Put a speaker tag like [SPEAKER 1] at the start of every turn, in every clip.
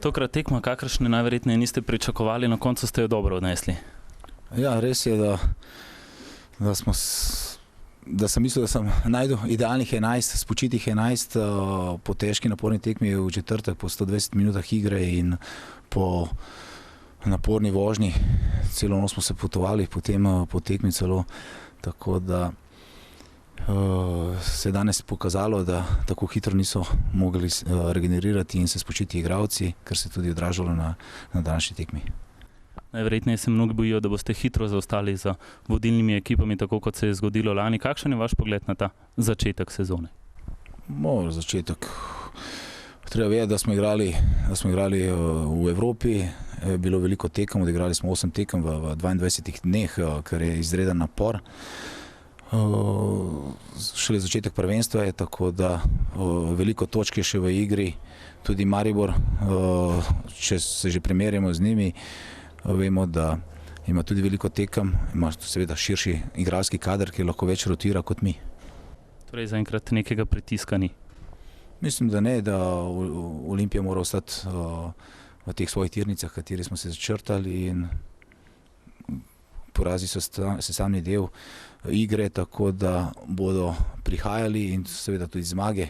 [SPEAKER 1] Tokrat tekma, kakršne najverjetneje niste pričakovali, na koncu ste jo dobro odnesli.
[SPEAKER 2] Ja, res je, da sem mislil, da sem najdel idealnih 11, spočitih 11 po težki naporni tekmi v četrtek, po 120 minutah igre in po naporni vožnji. Celo noč smo se potovali, potem po tekmi celo, tako da se je danes pokazalo, da tako hitro niso mogli regenerirati in se spočiti igralci, kar se je tudi odražalo na današnji tekmi.
[SPEAKER 1] Najverjetneje se mnogi bojijo, da boste hitro zaostali za vodilnimi ekipami, tako kot se je zgodilo lani. Kakšen je vaš pogled na ta začetek sezone?
[SPEAKER 2] Začetek. Treba vedeti, da smo igrali v Evropi, je bilo veliko tekem, odigrali smo 8 tekem v 22 dneh, kar je izreden napor. Šele začetek prvenstva je, tako da veliko točk je še v igri, tudi Maribor, če se že primerjamo z njimi, vemo, da ima tudi veliko tekem, ima seveda širši igralski kader, ki lahko več rotira kot mi.
[SPEAKER 1] Torej zaenkrat nekega pritiska ni?
[SPEAKER 2] Mislim, da ne, da Olimpija mora ostati v teh svojih tirnicah, kateri smo se začrtali, in porazi so sestavni del igre, tako da bodo prihajali in seveda tudi zmage,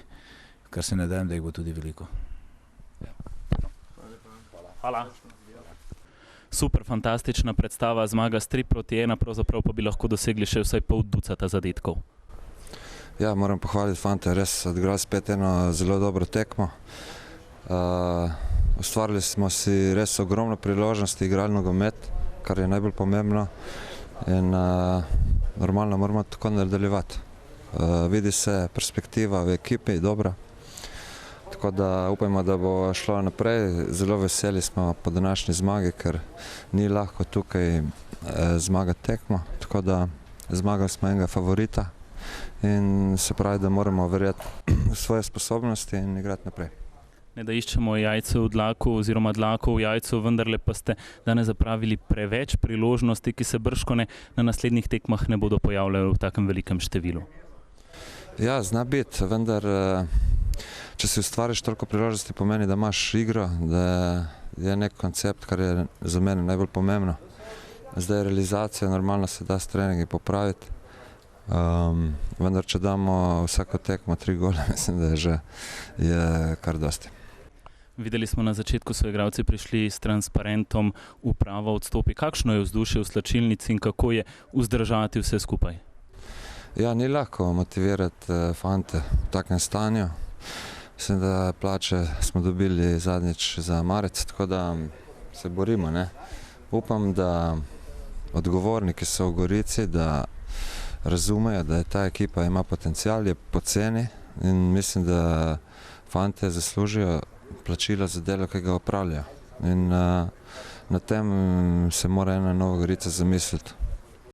[SPEAKER 2] kar se nadejam, da jih bo tudi veliko.
[SPEAKER 1] Hvala. Super, fantastična predstava, zmaga s 3-1, pravzaprav pa bi lahko dosegli še vsaj pol ducata zadetkov.
[SPEAKER 3] Ja, moram pohvaliti fante, res odigrali spet eno zelo dobro tekmo. Ustvarili smo si res ogromno priložnosti, igrali nogomet, kar je najbolj pomembno, in normalno moramo tako nadaljevati. Vidi se perspektiva v ekipi dobra, tako da upajmo, da bo šlo naprej. Zelo veseli smo po današnji zmagi, ker ni lahko tukaj zmagati tekmo, tako da zmagali smo enega favorita in se pravi, da moramo verjeti v svoje sposobnosti in igrati naprej.
[SPEAKER 1] Ne da iščemo jajce v dlaku oziroma dlako v jajcu, vendarle pa ste danes zapravili preveč priložnosti, ki se bržkone na naslednjih tekmah ne bodo pojavljali v takem velikem številu.
[SPEAKER 3] Ja, zna biti, vendar če si ustvariš toliko priložnosti, pomeni, da imaš igro, da je nek koncept, kar je za mene najbolj pomembno. Zdaj realizacija, normalno se da s treningi popraviti, vendar če damo vsako tekmo 3 gole, mislim, da je kar dosti.
[SPEAKER 1] Videli smo na začetku, so igralci prišli s transparentom, uprava odstopi. Kakšno je vzdušje v slačilnici in kako je vzdržati vse skupaj?
[SPEAKER 3] Ja, ni lahko motivirati fante v takem stanju. Mislim, da plače smo dobili zadnjič za marec, tako da se borimo, ne. Upam, da odgovorni, ki so v Gorici, da razumejo, da je ta ekipa ima potencial, je poceni, in mislim, da fante zaslužijo plačilo za delo, ki ga opravljajo. In na tem se mora ena Nova Gorica zamisliti.